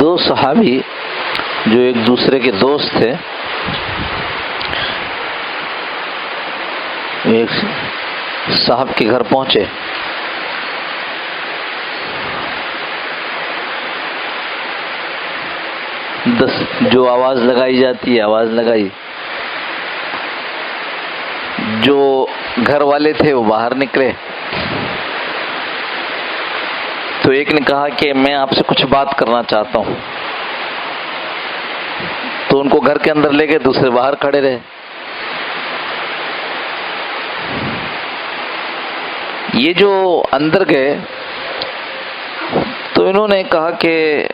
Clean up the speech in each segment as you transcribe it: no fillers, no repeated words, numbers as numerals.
دو صحابی جو ایک دوسرے کے دوست تھے، ایک صاحب کے گھر پہنچے، جو آواز لگائی جاتی ہے آواز لگائی، جو گھر والے تھے وہ باہر نکلے، تو ایک نے کہا کہ میں آپ سے کچھ بات کرنا چاہتا ہوں، تو ان کو گھر کے اندر لے گئے، دوسرے باہر کھڑے رہے۔ یہ جو اندر گئے تو انہوں نے کہا کہ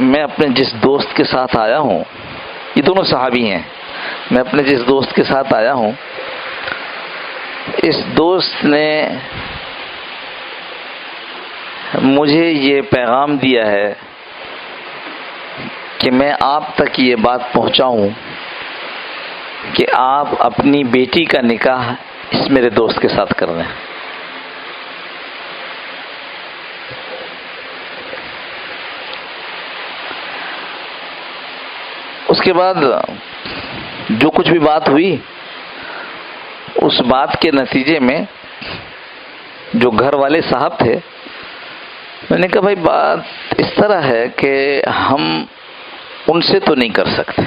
میں اپنے جس دوست کے ساتھ آیا ہوں، یہ دونوں صحابی ہیں، میں اپنے جس دوست کے ساتھ آیا ہوں، اس دوست نے مجھے یہ پیغام دیا ہے کہ میں آپ تک یہ بات پہنچاؤں کہ آپ اپنی بیٹی کا نکاح اس میرے دوست کے ساتھ کر رہے ہیں۔ اس کے بعد جو کچھ بھی بات ہوئی، اس بات کے نتیجے میں جو گھر والے صاحب تھے، میں نے کہا بھائی بات اس طرح ہے کہ ہم ان سے تو نہیں کر سکتے،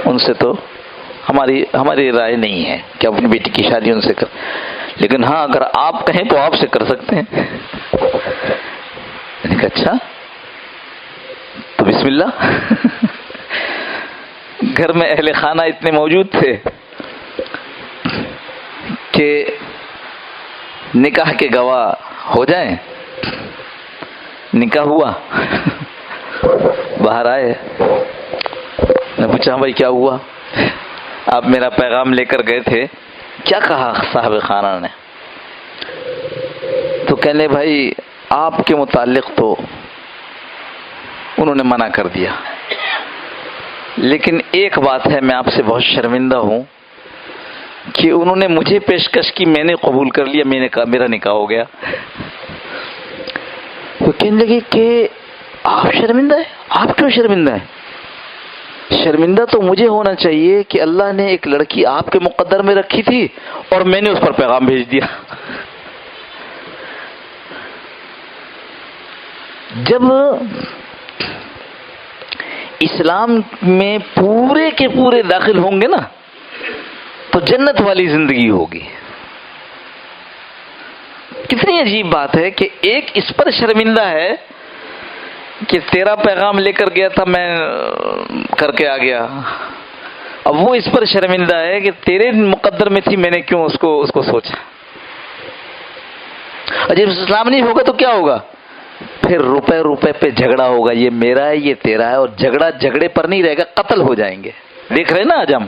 ان سے تو ہماری رائے نہیں ہے کہ اپنی بیٹی کی شادی ان سے کر، لیکن ہاں اگر آپ کہیں تو آپ سے کر سکتے ہیں۔ میں نے کہا اچھا تو بسم اللہ۔ گھر میں اہل خانہ اتنے موجود تھے کہ نکاح کے گواہ ہو جائیں۔ نکاح ہوا، باہر آئے، میں پوچھا بھائی کیا ہوا؟ آپ میرا پیغام لے کر گئے تھے، کیا کہا صاحب خانہ نے؟ تو کہنے بھائی آپ کے متعلق تو انہوں نے منع کر دیا، لیکن ایک بات ہے میں آپ سے بہت شرمندہ ہوں کہ انہوں نے مجھے پیشکش کی، میں نے قبول کر لیا، میرا نکاح ہو گیا۔ وہ کہنے لگے کہ آپ شرمندہ ہیں؟ آپ کیوں شرمندہ ہیں؟ شرمندہ تو مجھے ہونا چاہیے کہ اللہ نے ایک لڑکی آپ کے مقدر میں رکھی تھی اور میں نے اس پر پیغام بھیج دیا۔ جب اسلام میں پورے کے پورے داخل ہوں گے نا تو جنت والی زندگی ہوگی۔ کتنی عجیب بات ہے کہ ایک اس پر شرمندہ ہے کہ تیرا پیغام لے کر گیا تھا، میں کر کے آ گیا، اب وہ اس پر شرمندہ ہے کہ تیرے مقدر میں تھی، میں نے کیوں اس کو سوچا۔ اور جب اسلام نہیں ہوگا تو کیا ہوگا؟ پھر روپے پہ جھگڑا ہوگا، یہ میرا ہے یہ تیرا ہے، اور جھگڑے پر نہیں رہے گا، قتل ہو جائیں گے۔ دیکھ رہے نا آج ہم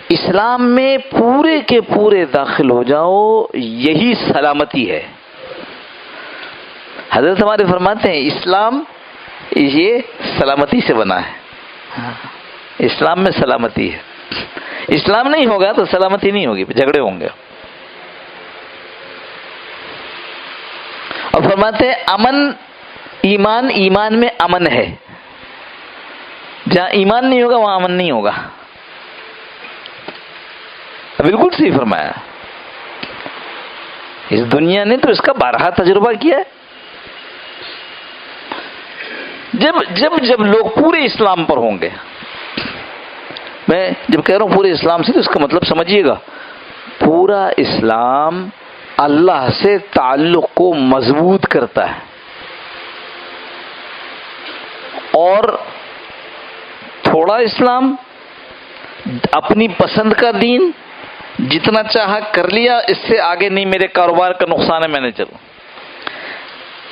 اسلام میں پورے کے پورے داخل ہو جاؤ، یہی سلامتی ہے۔ حضرت ہمارے فرماتے ہیں اسلام یہ سلامتی سے بنا ہے، اسلام میں سلامتی ہے۔ اسلام نہیں ہوگا تو سلامتی نہیں ہوگی، جھگڑے ہوں گے۔ اور فرماتے ہیں امن ایمان میں امن ہے، جہاں ایمان نہیں ہوگا وہاں امن نہیں ہوگا۔ بالکل صحیح فرمایا۔ اس دنیا نے تو اس کا بارہا تجربہ کیا ہے۔ جب لوگ پورے اسلام پر ہوں گے، میں جب کہہ رہا ہوں پورے اسلام سے تو اس کا مطلب سمجھیے گا، پورا اسلام اللہ سے تعلق کو مضبوط کرتا ہے، اور تھوڑا اسلام اپنی پسند کا دین جتنا چاہا کر لیا، اس سے آگے نہیں، میرے کاروبار کا نقصان ہے میں نے چلوں،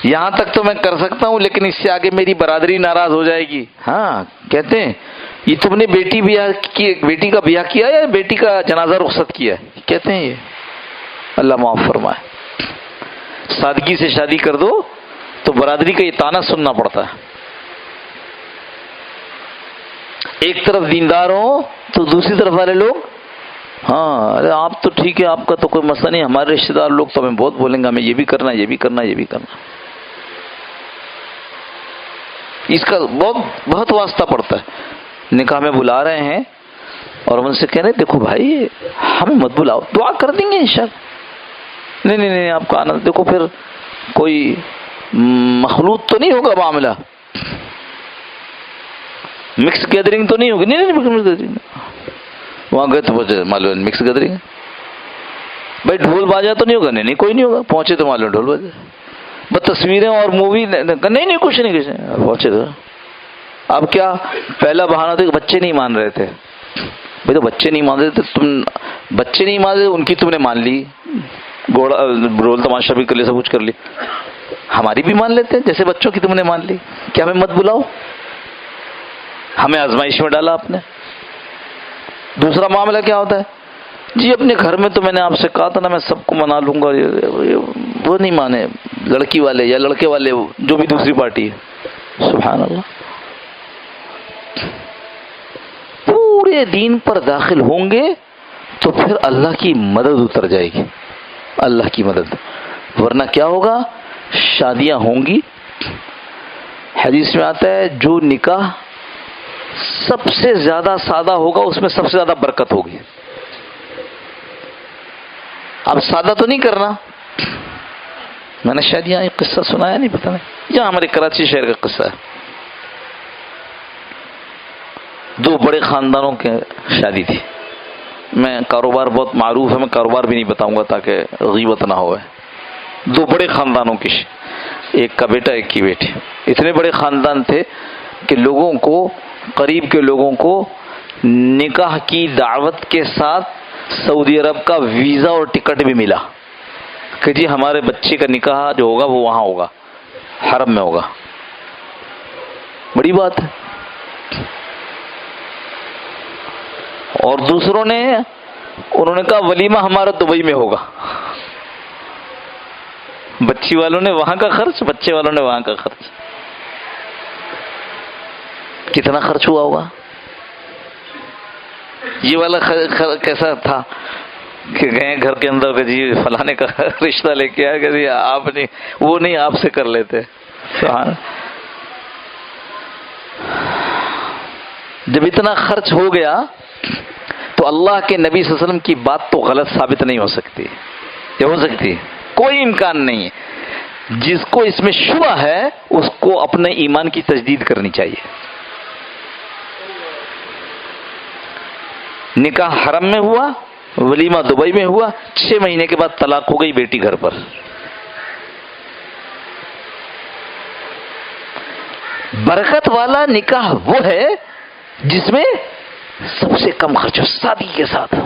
یہاں تک تو میں کر سکتا ہوں لیکن اس سے آگے میری برادری ناراض ہو جائے گی۔ ہاں کہتے ہیں یہ تم نے بیٹی کا بیاہ کیا یا بیٹی کا جنازہ رخصت کیا ہے؟ کہتے ہیں یہ اللہ معاف فرمائے، سادگی سے شادی کر دو تو برادری کا یہ طعنہ سننا پڑتا ہے۔ ایک طرف دیندار ہوں تو دوسری طرف والے لوگ ہاں ارے آپ تو ٹھیک ہے، آپ کا تو کوئی مسئلہ نہیں، ہمارے رشتے دار لوگ تو ہمیں بہت بولیں گے، ہمیں یہ بھی کرنا، یہ بھی کرنا، یہ بھی کرنا. اس کا بہت واسطہ پڑتا ہے. نکاح میں بلا رہے ہیں اور ان سے کہہ رہے دیکھو بھائی ہمیں مت بلاؤ، دعا کر دیں گے انشاءاللہ. نہیں آپ کا آنا، دیکھو پھر کوئی مخلوط تو نہیں ہوگا معاملہ، مکس گیدرنگ تو نہیں ہوگی. نہیں مکس گیدرنگ، وہاں گئے تو معلوم مکس گیدرنگ. بھائی ڈھول باجا تو نہیں ہوگا. نہیں کوئی نہیں ہوگا. پہنچے تو معلوم ڈھول باجا. بس تصویریں اور مووی نہیں کچھ نہیں پہنچے تو. اب کیا پہلا بہانہ تھا کہ بچے نہیں مان رہے تھے. بھائی تو بچے نہیں مان رہے تھے، بچے نہیں مان رہے ان کی تم نے مان لی، گھوڑا رول تماشا بھی کر لی، سب کچھ کر لی. ہماری بھی مان لیتے ہیں جیسے بچوں کی تم نے مان لی. کیا ہمیں مت بلاؤ؟ ہمیں آزمائش میں ڈالا آپ نے. دوسرا معاملہ کیا ہوتا ہے؟ جی اپنے گھر میں تو میں نے آپ سے کہا تھا نا میں سب کو منا لوں گا، وہ نہیں مانے، لڑکی والے یا لڑکے والے جو بھی دوسری پارٹی ہے. سبحان اللہ. پورے دین پر داخل ہوں گے تو پھر اللہ کی مدد اتر جائے گی، اللہ کی مدد. ورنہ کیا ہوگا؟ شادیاں ہوں گی، حدیث میں آتا ہے جو نکاح سب سے زیادہ سادہ ہوگا اس میں سب سے زیادہ برکت ہوگی. اب سادہ تو نہیں کرنا. میں نے شاید یہاں ایک قصہ سنایا، نہیں پتہ نہیں، یہاں ہمارے کراچی شہر کا قصہ ہے. دو بڑے خاندانوں کی شادی تھی. میں کاروبار بہت معروف ہے، میں کاروبار بھی نہیں بتاؤں گا تاکہ غیبت نہ ہوئے. دو بڑے خاندانوں کی، ایک کا بیٹا ایک کی بیٹی. اتنے بڑے خاندان تھے کہ لوگوں کو، قریب کے لوگوں کو نکاح کی دعوت کے ساتھ سعودی عرب کا ویزا اور ٹکٹ بھی ملا کہ جی ہمارے بچے کا نکاح جو ہوگا وہ وہاں ہوگا، حرم میں ہوگا. بڑی بات ہے. اور دوسروں نے، انہوں نے کہا ولیمہ ہمارا دبئی میں ہوگا. بچی والوں نے وہاں کا خرچ، بچے والوں نے وہاں کا خرچ. کتنا خرچ ہوا ہوگا؟ یہ والا کیسا تھا کہ گئے گھر کے اندر کہ جی فلانے کا رشتہ لے کے آیا کہ جی آپ نہیں، وہ نہیں آپ سے کر لیتے. جب اتنا خرچ ہو گیا تو اللہ کے نبی صلی اللہ علیہ وسلم کی بات تو غلط ثابت نہیں ہو سکتی. یہ ہو سکتی؟ کوئی امکان نہیں ہے. جس کو اس میں شبہ ہے اس کو اپنے ایمان کی تجدید کرنی چاہیے. نکاح حرم میں ہوا، ولیمہ دبئی میں ہوا، 6 مہینے کے بعد طلاق ہو گئی، بیٹی گھر پر. برکت والا نکاح وہ ہے جس میں سب سے کم خرچ ہو، سادگی کے ساتھ ہو.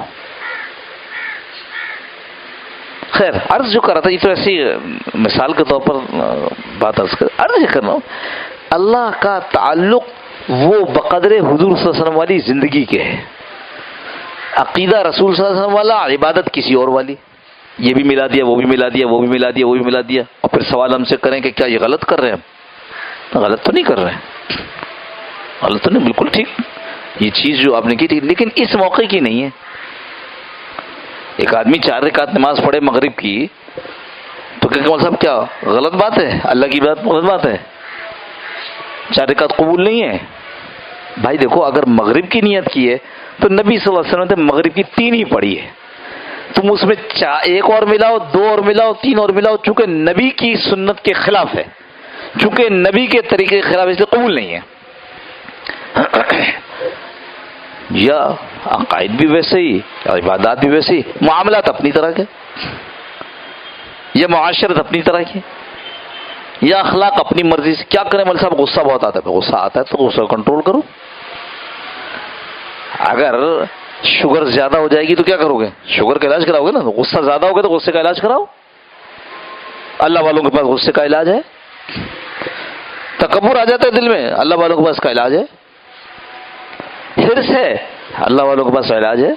خیر عرض جو کر رہا تھا، یہ تو ایسی مثال کے طور پر بات عرض کر رہا ہوں. اللہ کا تعلق وہ بقدر حضور صلی اللہ علیہ وسلم والی زندگی کے ہے، عقیدہ رسول صلی اللہ علیہ وسلم والا، عبادت کسی اور والی. یہ بھی ملا دیا، وہ بھی ملا دیا، وہ بھی ملا دیا، وہ بھی ملا دیا. اور پھر سوال ہم سے کریں کہ کیا یہ غلط کر رہے ہیں؟ ہم غلط تو نہیں کر رہے ہیں، غلط تو نہیں، بالکل ٹھیک. یہ چیز جو آپ نے کی تھی لیکن اس موقع کی نہیں ہے. ایک آدمی 4 رکعت نماز پڑھے مغرب کی تو کہ صاحب کیا غلط بات ہے؟ اللہ کی بات غلط بات ہے؟ 4 رکعت قبول نہیں ہے؟ بھائی دیکھو اگر مغرب کی نیت کی ہے تو نبی صلی اللہ علیہ وسلم نے مغرب کی 3 ہی پڑھی ہے. تم اس میں 1 اور ملاؤ، 2 اور ملاؤ، 3 اور ملاؤ، چونکہ نبی کی سنت کے خلاف ہے، چونکہ نبی کے طریقے کے خلاف، اس لیے قبول نہیں ہے. یا عقائد بھی ویسے ہی، عبادات بھی ویسے ہی، معاملات اپنی طرح کے، یا معاشرت اپنی طرح کی، یا اخلاق اپنی مرضی سے. کیا کریں مول صاحب؟ غصہ بہت آتا ہے. غصہ آتا ہے تو غصہ کنٹرول کرو. اگر شوگر زیادہ ہو جائے گی تو کیا کرو گے؟ شوگر کا علاج کراؤ گے نا. غصہ زیادہ ہوگا تو غصے کا علاج کراؤ. اللہ والوں کے پاس غصے کا علاج ہے. تکبر آ جاتا ہے دل میں، اللہ والوں کے پاس کا علاج ہے. حرص ہے، اللہ والوں کے پاس علاج ہے.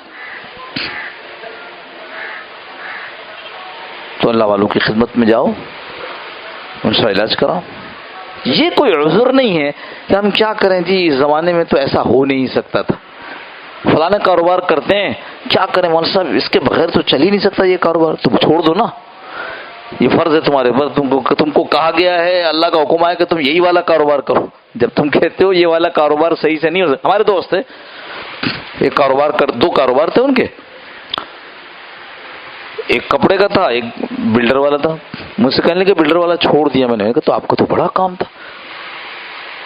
تو اللہ والوں کی خدمت میں جاؤ، ان سے علاج کراؤ. یہ کوئی عذر نہیں ہے کہ ہم کیا کریں جی اس زمانے میں تو ایسا ہو نہیں سکتا تھا. فلاں کاروبار کرتے ہیں کیا کریں مولانا صاحب، اس کے بغیر تو چل ہی نہیں سکتا یہ کاروبار، تم چھوڑ دو نا، یہ فرض ہے تمہارے پر، تم کو کہا گیا ہے، اللہ کا حکم ہے کہ تم یہی والا کاروبار کرو. جب تم کہتے ہو یہ والا کاروبار صحیح سے نہیں ہو سکتا. ہمارے دوست تھے، ایک کاروبار دو کاروبار تھے ان کے، ایک کپڑے کا تھا، ایک بلڈر والا تھا. مجھ سے کہنے لگے بلڈر والا چھوڑ دیا میں نے. کہا تو آپ کو تو بڑا کام تھا،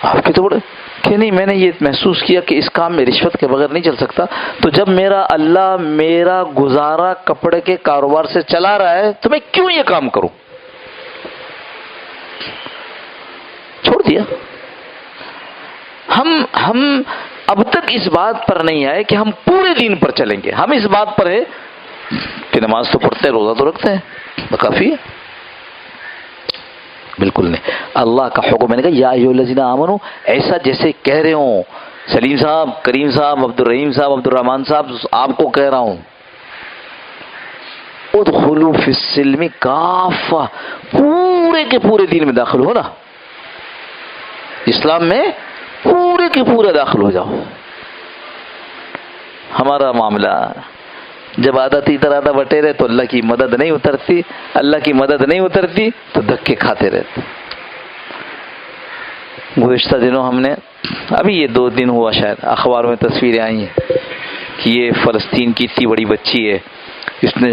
آپ کے تو بڑے، کہ نہیں میں نے یہ محسوس کیا کہ اس کام میں رشوت کے بغیر نہیں چل سکتا، تو جب میرا اللہ میرا گزارا کپڑے کے کاروبار سے چلا رہا ہے تو میں کیوں یہ کام کروں، چھوڑ دیا. ہم اب تک اس بات پر نہیں آئے کہ ہم پورے دین پر چلیں گے. ہم اس بات پر ہے کہ نماز تو پڑھتے ہیں، روزہ تو رکھتے ہیں، کافی ہے. بالکل نہیں. اللہ کا حکم، میں نے کہا یا ایھا الذین آمنو، ایسا جیسے کہہ رہے ہوں سلیم صاحب، کریم صاحب، عبد الرحیم صاحب، عبد الرحمان صاحب، آپ کو کہہ رہا ہوں ادخلوا فی السلم کافہ، پورے کے پورے دین میں داخل ہو نا، اسلام میں پورے کے پورے داخل ہو جاؤ. ہمارا معاملہ جب آدھا تیتر آدھا بٹیرے تو اللہ کی مدد نہیں اترتی، اللہ کی مدد نہیں اترتی تو دھکے کھاتے رہتے. گزشتہ دنوں ہم نے، ابھی یہ 2 دن ہوا شاید، اخبار میں تصویریں آئی ہیں کہ یہ فلسطین کی اتنی بڑی بچی ہے، اس نے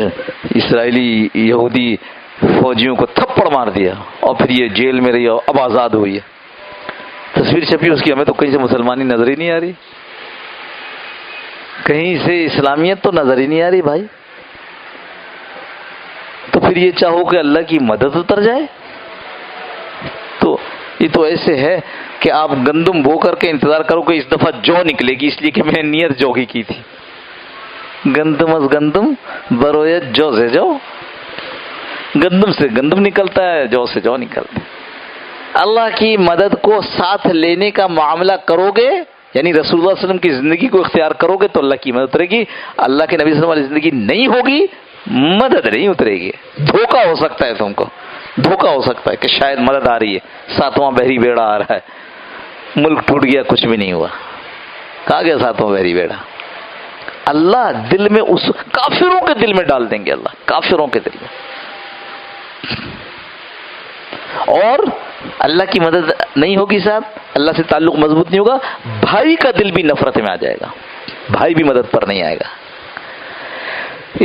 اسرائیلی یہودی فوجیوں کو تھپڑ مار دیا اور پھر یہ جیل میں رہی اور اب آزاد ہوئی ہے. تصویر چھپی اس کی، ہمیں تو کہیں سے مسلمانی نظر ہی نہیں آ رہی، کہیں سے اسلامیت تو نظر ہی نہیں آ رہی بھائی. تو پھر یہ چاہو کہ اللہ کی مدد اتر جائے، تو یہ تو ایسے ہے کہ آپ گندم بو کر کے انتظار کرو کہ اس دفعہ جو نکلے گی، اس لیے کہ میں نے نیت جو ہی کی تھی. گندم از گندم برویت جو سے جو، گندم سے گندم نکلتا ہے، جو سے جو نکلتا ہے. اللہ کی مدد کو ساتھ لینے کا معاملہ کرو گے، یعنی رسول اللہ صلی اللہ علیہ وسلم کی زندگی کو اختیار کرو گے تو اللہ کی مدد اترے گی. اللہ کے نبی صلی اللہ علیہ وسلم کی زندگی نہیں ہوگی، مدد نہیں اترے گی. دھوکہ ہو سکتا ہے، تم کو دھوکہ ہو سکتا ہے کہ شاید مدد آ رہی ہے، 7واں بحری بیڑا آ رہا ہے، ملک ٹوٹ گیا کچھ بھی نہیں ہوا. کہاں گیا 7واں بحری بیڑا؟ اللہ دل میں اس کافروں کے دل میں ڈال دیں گے، اللہ کافروں کے دل میں. اور اللہ کی مدد نہیں ہوگی صاحب، اللہ سے تعلق مضبوط نہیں ہوگا، بھائی کا دل بھی نفرت میں آ جائے گا، بھائی بھی مدد پر نہیں آئے گا.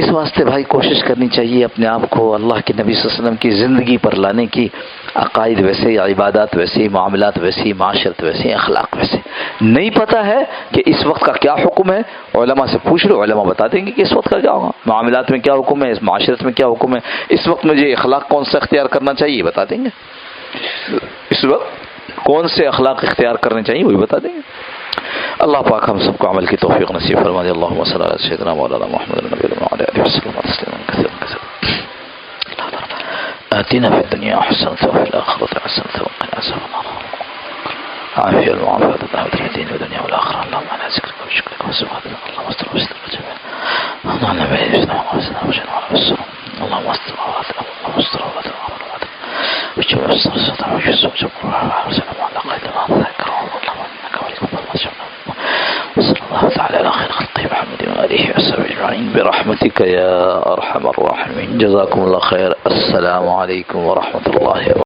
اس واسطے بھائی کوشش کرنی چاہیے اپنے آپ کو اللہ کے نبی صلی اللہ علیہ وسلم کی زندگی پر لانے کی. عقائد ویسے، عبادات ویسے، معاملات ویسے، معاشرت ویسے، اخلاق ویسے. نہیں پتہ ہے کہ اس وقت کا کیا حکم ہے، علماء سے پوچھ لو، علماء بتا دیں گے کہ اس وقت کا کیا ہوگا، معاملات میں کیا حکم ہے، اس معاشرت میں کیا حکم ہے، اس وقت مجھے اخلاق کون سا اختیار کرنا چاہیے بتا دیں گے، اس وقت کون سے اخلاق اختیار کرنے چاہیے وہی بتا دیں گے. اللہ پاک ہم سب کو عمل کی توفیق نصیب فرما دے. اللہم صلی علی سیدنا مولانا محمد النبی وعلی آلہ وسلم تسلیما کثیرا کثیرا. آتنا فی الدنیا حسنة وفی الآخرة حسنة وقنا عذاب النار. عافیہ المعافیہ الدین والدنیا والآخرة. اللہم علی ذکرک و شکرک و سبحانک. اللہم استر وستر جميعا. اللہم نبی اسلام و سلام و جنوال و السلام. اللہم استر وعافیہ. اللہم استر وعافیہ. وجب الصلاة والسلام وسلم على خير ما ذكر الله انك ولي وصلى الله تعالى على خير خلقه محمد وآله وصحبه أجمعين برحمتك يا أرحم الراحمين. جزاكم الله خير. السلام عليكم ورحمة الله وبركاته.